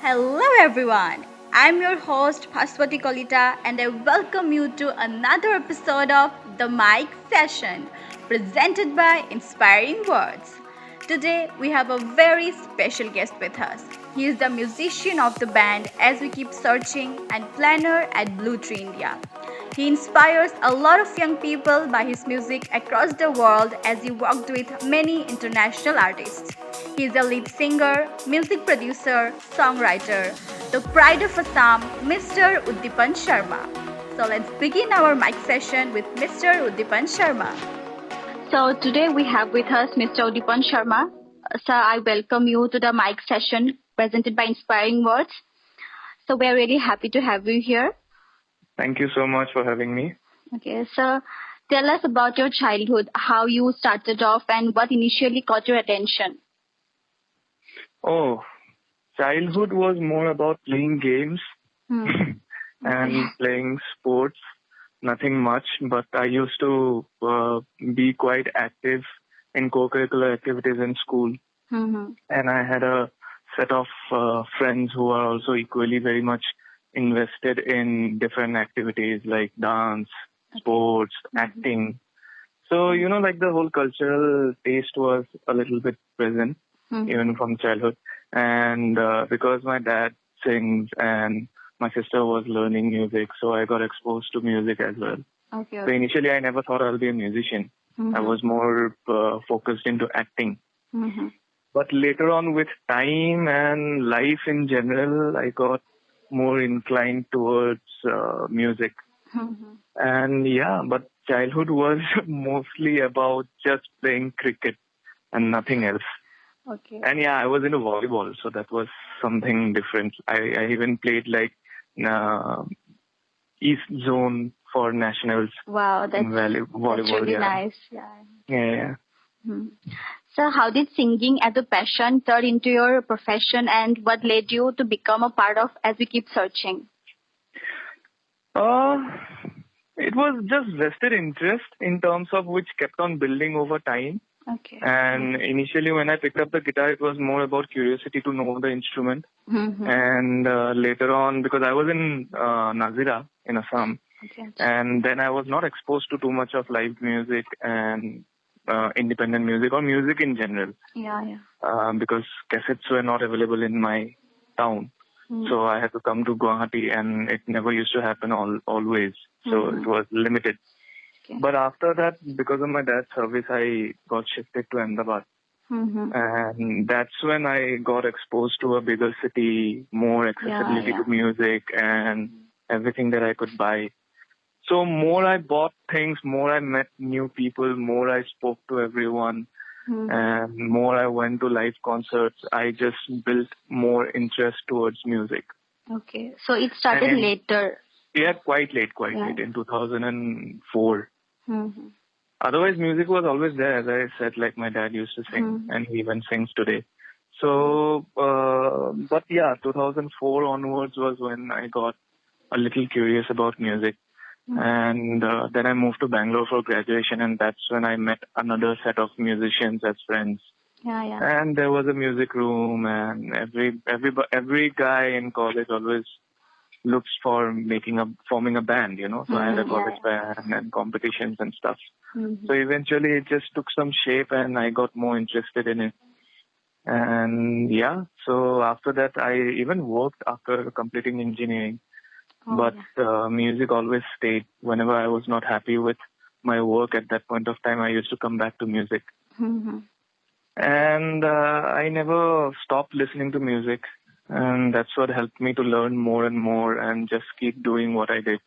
Hello everyone. I'm your host Bhaswati Kalita and I welcome you to another episode of The Mic Session presented by Inspiring Words. Today we have a very special guest with us. He is the musician of the band As We Keep Searching and planner at Blue Tree India. He inspires a lot of young people by his music across the world as he worked with many international artists. He is a lead singer, music producer, songwriter, the pride of Assam, Mr. Uddipan Sarma. So let's begin our mic session with Mr. Uddipan Sarma. So today we have with us Mr. Uddipan Sarma. Sir, I welcome you to the mic session presented by Inspiring Words. So we are really happy to have you here. Thank you so much for having me. Okay, so tell us about your childhood, how you started off and what initially caught your attention. Oh, childhood was more about playing games and playing sports. Nothing much, but I used to be quite active in co-curricular activities in school. Mm-hmm. And I had a set of friends who are also equally very much invested in different activities like dance, sports, acting. So, like the whole cultural taste was a little bit present, even from childhood. And because my dad sings and my sister was learning music, so I got exposed to music as well. Okay. So initially, I never thought I'll be a musician. I was more focused into acting. But later on, with time and life in general, I got more inclined towards music. And yeah, but childhood was mostly about just playing cricket and nothing else. Okay. And yeah, I was into volleyball, so that was something different. I even played like East Zone for nationals. Wow, that's really nice. Yeah. So how did singing as a passion turn into your profession and what led you to become a part of As We Keep Searching? It was just vested interest in terms of which kept on building over time. Okay. And initially when I picked up the guitar, it was more about curiosity to know the instrument. And later on, because I was in Nazira in Assam, and then I was not exposed to too much of live music and independent music or music in general. Because cassettes were not available in my town. So I had to come to Guwahati and it never used to happen always. So it was limited. Okay. But after that, because of my dad's service, I got shifted to Ahmedabad. And that's when I got exposed to a bigger city, more accessibility to music and everything that I could buy. So more I bought things, more I met new people, more I spoke to everyone, and more I went to live concerts. I just built more interest towards music. Okay. So it started later. Yeah, quite late in 2004. Otherwise, music was always there, as I said, like my dad used to sing, and he even sings today. So, but yeah, 2004 onwards was when I got a little curious about music. And then I moved to Bangalore for graduation, and that's when I met another set of musicians as friends. And there was a music room, and every guy in college always looks for forming a band, So I had a college band and competitions and stuff. So eventually it just took some shape and I got more interested in it. And yeah, so after that I even worked after completing engineering. But music always stayed. Whenever I was not happy with my work at that point of time, I used to come back to music. And I never stopped listening to music. And that's what helped me to learn more and more and just keep doing what I did.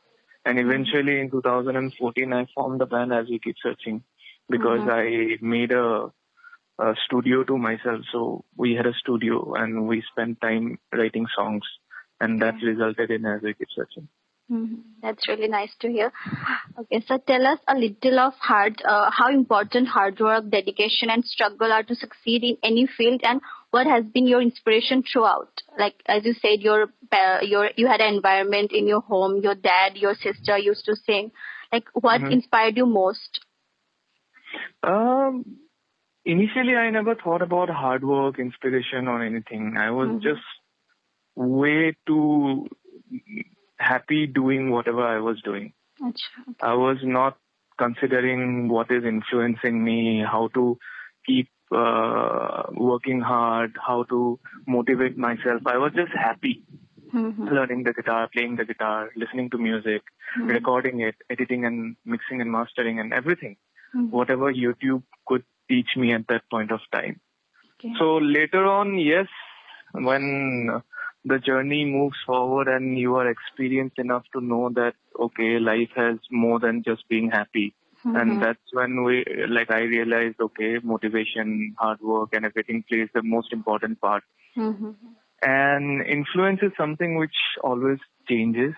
And eventually in 2014, I formed the band As We Keep Searching because I made a studio to myself. So we had a studio and we spent time writing songs. And that resulted in As We Keep Searching. That's really nice to hear. Okay, so tell us a little of how important hard work, dedication, and struggle are to succeed in any field, and what has been your inspiration throughout. Like as you said, you had an environment in your home. Your dad, your sister used to sing. Like what inspired you most? Initially, I never thought about hard work, inspiration, or anything. I was just way too happy doing whatever I was doing. Okay. I was not considering what is influencing me, how to keep working hard, how to motivate myself. I was just happy learning the guitar, playing the guitar, listening to music, recording it, editing and mixing and mastering and everything. Whatever YouTube could teach me at that point of time. Okay. So later on, yes, when the journey moves forward and you are experienced enough to know that, okay, life has more than just being happy. And that's when I realized, okay, motivation, hard work and everything plays the most important part. And influence is something which always changes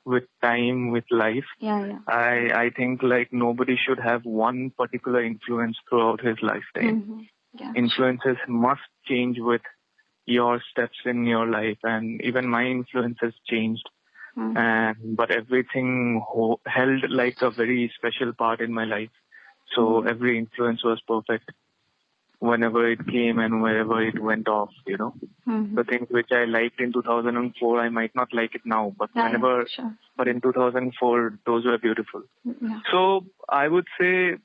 with time, with life. Yeah. I think like nobody should have one particular influence throughout his lifetime. Yeah. Influences must change with your steps in your life, and even my influences changed. But everything held like a very special part in my life. So every influence was perfect whenever it came and wherever it went off, you know. The things which I liked in 2004, I might not like it now, but but in 2004, those were beautiful. Yeah. So I would say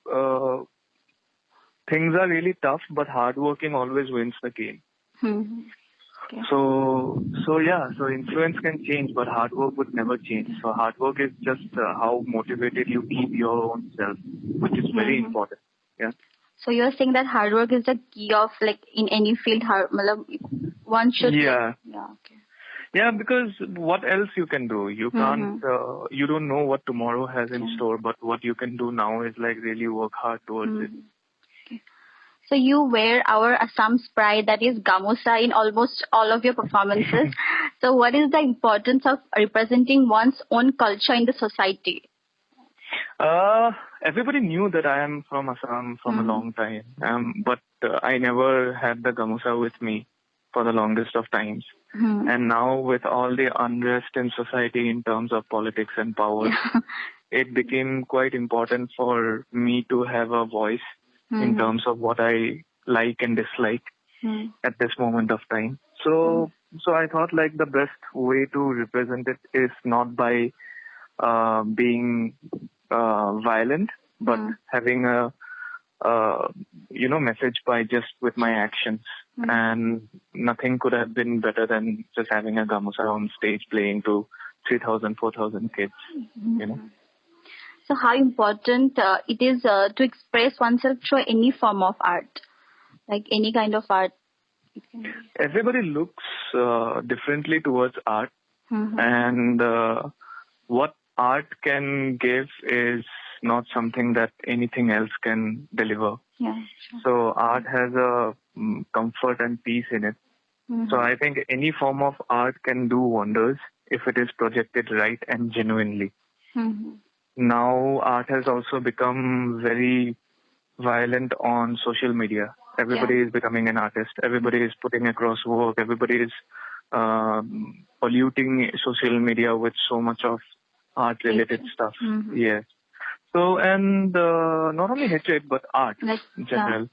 things are really tough, but hardworking always wins the game. Okay. So influence can change, but hard work would never change. So hard work is just how motivated you keep your own self, which is very important. Yeah. So you're saying that hard work is the key of like in any field, one should. Yeah. Okay. Yeah, because what else you can do? You can't. You don't know what tomorrow has in store, but what you can do now is like really work hard towards it. Okay. So you wear our Assam's pride, that is Gamusa, in almost all of your performances. So what is the importance of representing one's own culture in the society? Everybody knew that I am from Assam from a long time, but I never had the Gamusa with me for the longest of times. And now with all the unrest in society in terms of politics and power, it became quite important for me to have a voice in terms of what I like and dislike at this moment of time. So I thought like the best way to represent it is not by being violent, but having a message by just with my actions. And nothing could have been better than just having a Gamusa on stage playing to 3,000, 4,000 kids, you know. So how important it is to express oneself through any form of art, like any kind of art? Everybody looks differently towards art, and what art can give is not something that anything else can deliver. Yeah, sure. So art has a comfort and peace in it. So I think any form of art can do wonders if it is projected right and genuinely. Now art has also become very violent on social media. Everybody is becoming an artist. Everybody is putting across work. Everybody is polluting social media with so much of art-related stuff. Yes. So, and not only hatred, but art in general.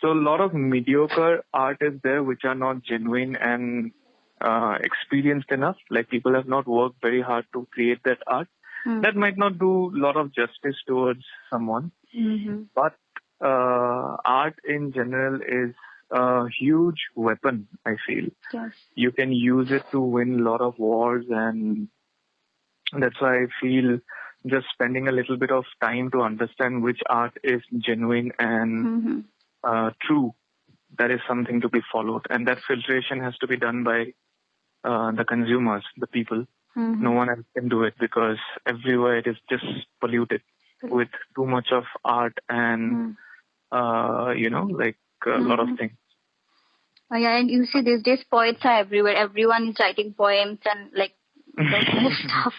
So a lot of mediocre art is there which are not genuine and experienced enough. Like people have not worked very hard to create that art. That might not do a lot of justice towards someone. But art in general is a huge weapon, I feel. Yes. You can use it to win a lot of wars, and that's why I feel just spending a little bit of time to understand which art is genuine and true, that is something to be followed. And that filtration has to be done by the consumers, the people. No one else can do it because everywhere it is just polluted with too much of art and, a lot of things. Oh, yeah, and you see these days poets are everywhere. Everyone is writing poems and like that kind of stuff.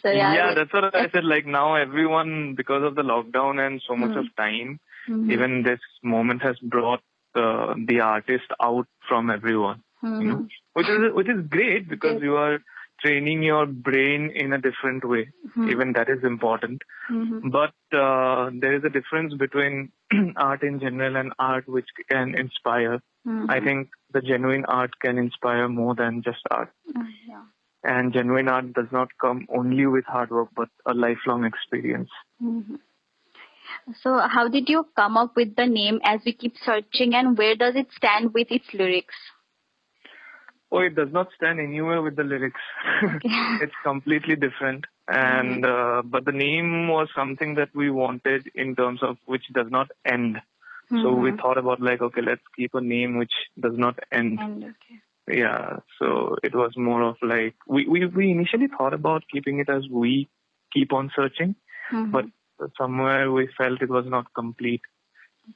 So, that's what I said. Like now everyone, because of the lockdown and so much of time, even this moment has brought the artist out from everyone. You know? Which is great because you are training your brain in a different way. Even that is important. But there is a difference between art in general and art which can inspire. I think the genuine art can inspire more than just art. Yeah. And genuine art does not come only with hard work, but a lifelong experience. So how did you come up with the name As We Keep Searching, and where does it stand with its lyrics? Oh, it does not stand anywhere with the lyrics. Okay. It's completely different. And but the name was something that we wanted in terms of which does not end. So we thought about like, okay, let's keep a name which does not end. Okay. Yeah. So it was more of like, we initially thought about keeping it as We Keep on Searching, but somewhere we felt it was not complete.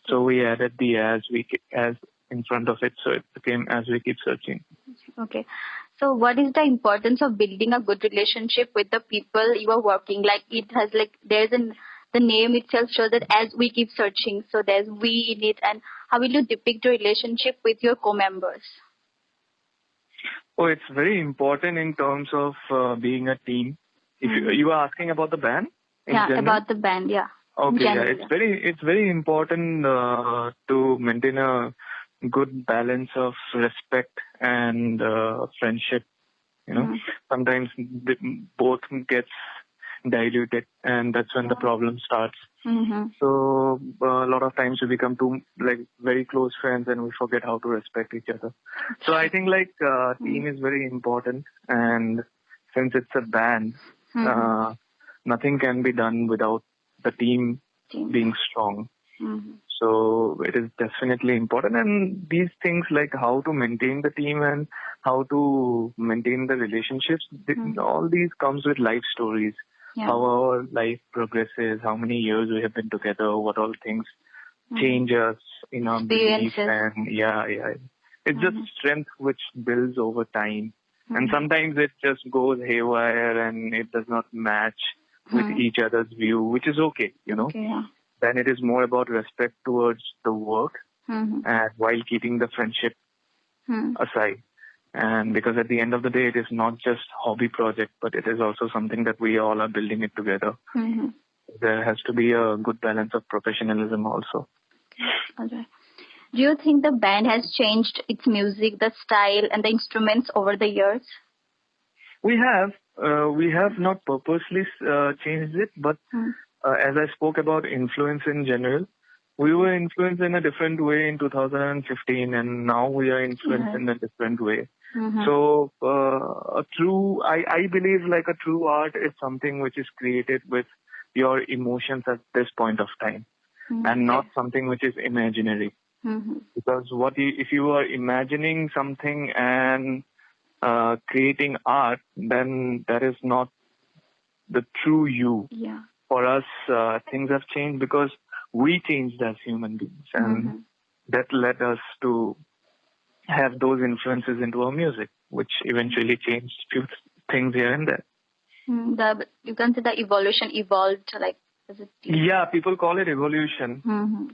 So we added the as in front of it, so it became As We Keep Searching. Okay. So what is the importance of building a good relationship with the people you are working? Like it has the name itself shows that As We Keep Searching. So there's we in it. And how will you depict your relationship with your co-members? Oh, it's very important in terms of being a team. If you are asking about the band? About the band, yeah. Okay, yeah. It's very important to maintain a good balance of respect and friendship. You know, sometimes both gets diluted, and that's when the problem starts. So a lot of times we become very close friends, and we forget how to respect each other. So I think team is very important, and since it's a band, nothing can be done without the team being strong. So it is definitely important, and these things like how to maintain the team and how to maintain the relationships, all these comes with life stories. How our life progresses, how many years we have been together, what all things change us in our beliefs, and it's just strength which builds over time. And sometimes it just goes haywire and it does not match with each other's view, which is okay, you know. Then it is more about respect towards the work and while keeping the friendship aside. And because at the end of the day, it is not just hobby project, but it is also something that we all are building it together. There has to be a good balance of professionalism also. Okay. Do you think the band has changed its music, the style, and the instruments over the years? We have not purposely changed it, but as I spoke about influence in general, we were influenced in a different way in 2015, and now we are influenced in a different way. So I believe like a true art is something which is created with your emotions at this point of time, and not something which is imaginary. Because if you are imagining something and creating art, then that is not the true you. For us, things have changed because we changed as human beings, and that led us to have those influences into our music, which eventually changed few things here and there. You can say the evolution evolved, like. Yeah, people call it evolution,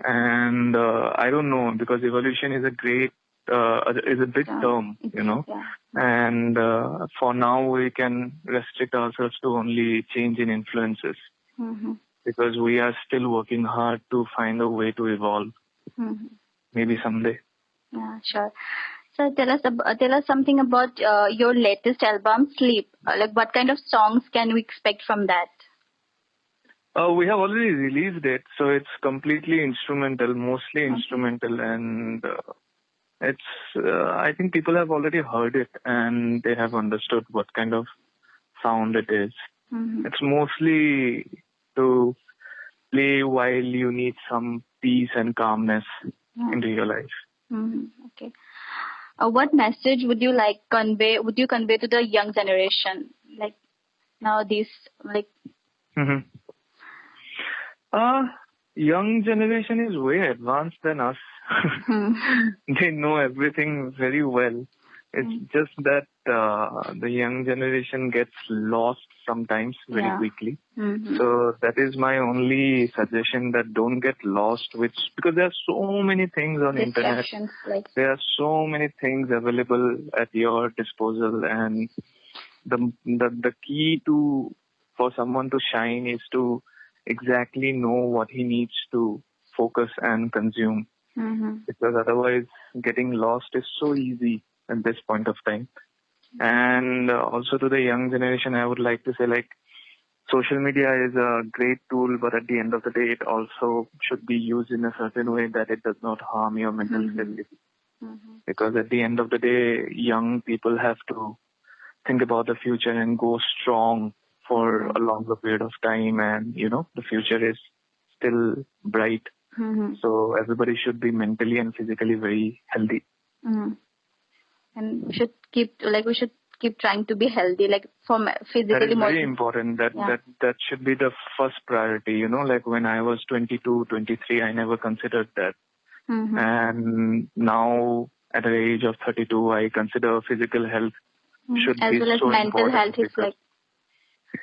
and I don't know, because evolution is a big term, you know. And for now, we can restrict ourselves to only change in influences, because we are still working hard to find a way to evolve. Maybe someday. Yeah, sure. So tell us something about your latest album, Sleep. Like what kind of songs can we expect from that? We have already released it, so it's completely instrumental, mostly instrumental, and I think people have already heard it and they have understood what kind of sound it is. It's mostly to play while you need some peace and calmness into your life. Okay. What message would you convey to the young generation, like nowadays, like? Young generation is way advanced than us. They know everything very well. It's just that the young generation gets lost sometimes very quickly. So that is my only suggestion, that don't get lost, because there are so many things on internet. There are so many things available at your disposal, and the key for someone to shine is to exactly know what he needs to focus and consume. because otherwise getting lost is so easy at this point of time. And also to the young generation, I would like to say, like, social media is a great tool, but at the end of the day, it also should be used in a certain way that it does not harm your mental stability. Because at the end of the day, young people have to think about the future and go strong for a longer period of time. And, you know, the future is still bright. So everybody should be mentally and physically very healthy. And we should keep trying to be healthy, like physically. That is very important. That should be the first priority. You know, like when I was 22, 23, I never considered that. And now at the age of 32, I consider physical health should as be well as so mental important. health is like.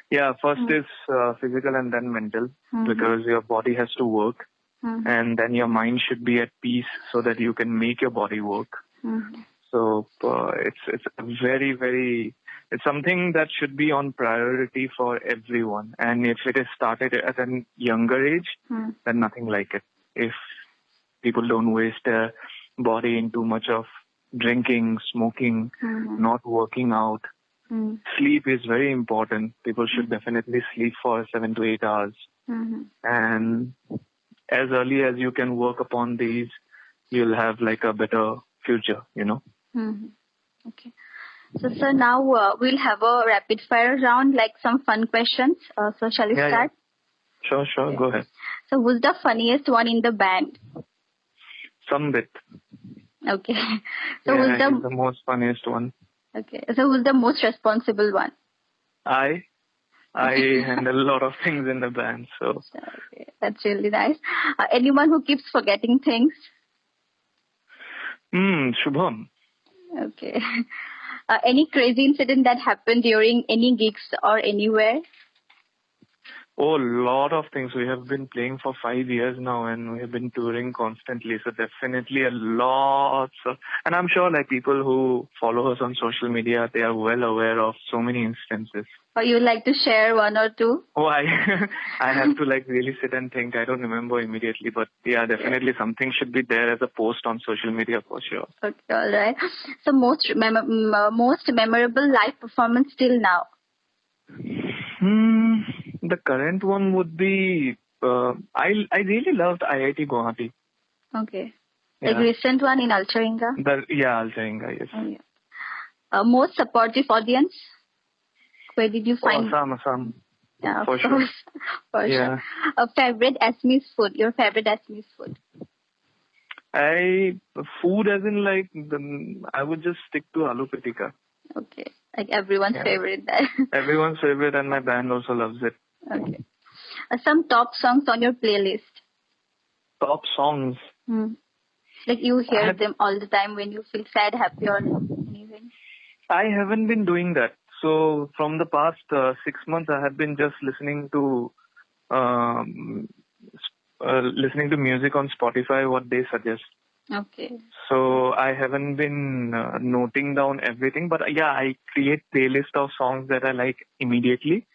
Yeah, first is physical and then mental, because your body has to work, and then your mind should be at peace so that you can make your body work. So it's very, very, it's something that should be on priority for everyone. And if it is started at a younger age, then nothing like it. If people don't waste their body in too much of drinking, smoking, not working out. Sleep is very important. People should definitely sleep for 7 to 8 hours. And as early as you can work upon these, you'll have like a better future, you know. Okay. So, sir, now we'll have a rapid fire round, like some fun questions. So, shall we start? Yeah. Sure. Okay. Go ahead. So, who's the funniest one in the band? Sambit. Okay. So, he's the most funniest one. Okay. So, who's the most responsible one? I handle a lot of things in the band, so. Okay. That's really nice. Anyone who keeps forgetting things? Shubham. Okay. Any crazy incident that happened during any gigs or anywhere? Oh, a lot of things. We have been playing for 5 years now, and we have been touring constantly. So definitely a lot. And I'm sure like people who follow us on social media, they are well aware of so many instances. Or you like to share one or two? Oh, I have to like really sit and think. I don't remember immediately, but yeah, definitely something should be there as a post on social media for sure. Okay, all right. So most memorable live performance till now? The current one would be, I really loved IIT Guwahati. Okay. Like recent one in Altaringa? Altaringa, yes. Oh, yeah. Most supportive audience? Where did you find? Assam. Yeah, for sure. For sure. Favorite Assamese food? Your favorite Assamese food? Food as in like, I would just stick to aloo pitika. Okay. Like everyone's favorite there. Everyone's favorite, and my band also loves it. Okay. Some top songs on your playlist? Top songs? Like you hear them all the time when you feel sad, happy, or anything? I haven't been doing that. So from the past 6 months, I have been just listening to music on Spotify, what they suggest. Okay. So I haven't been noting down everything, but I create playlist of songs that I like immediately.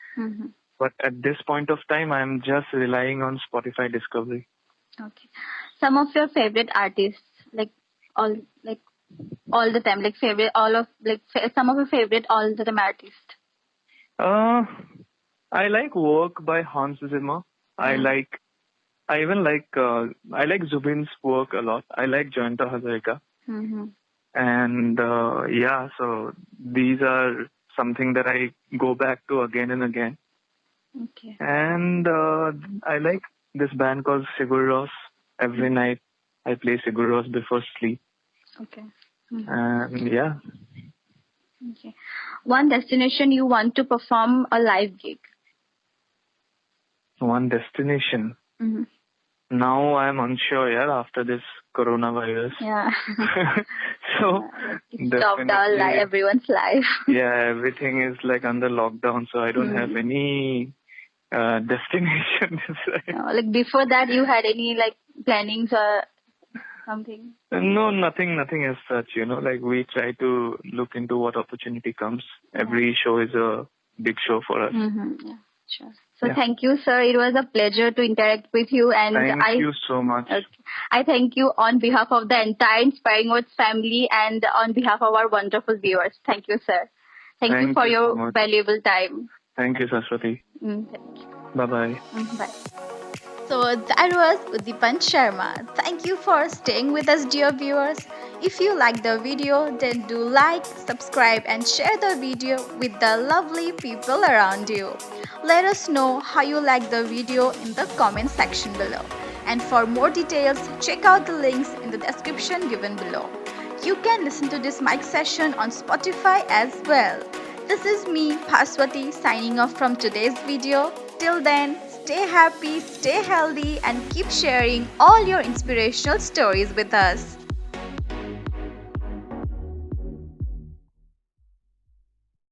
But at this point of time, I'm just relying on Spotify discovery. Okay. Some of your favorite artists, all the time, some of your favorite all the time artists. I like work by Hans Zimmer. I like Zubin's work a lot. I like Yogantar Hazarika. And so these are something that I go back to again and again. Okay. And I like this band called Sigur Rós. Every night I play Sigur Rós before sleep. Okay. And Okay. One destination you want to perform a live gig? One destination? Now I'm unsure, after this coronavirus. Yeah. So stopped everyone's life. Yeah, everything is like under lockdown, so I don't have any destination. Like before that, you had any plannings or something? No, nothing as such. Like we try to look into what opportunity comes. Every show is a big show for us. Yeah, sure. So thank you, sir. It was a pleasure to interact with you. And thank you so much. I thank you on behalf of the entire Inspiring Words family and on behalf of our wonderful viewers. Thank you, sir. Thank you for your so valuable time. Thank you, Saraswati. Bye-bye. Bye. So that was Uddipan Sarma. Thank you for staying with us, dear viewers. If you like the video, then do like, subscribe and share the video with the lovely people around you. Let us know how you like the video in the comment section below. And for more details, check out the links in the description given below. You can listen to this mic session on Spotify as well. This is me, Bhaswati, signing off from today's video. Till then, stay happy, stay healthy and keep sharing all your inspirational stories with us.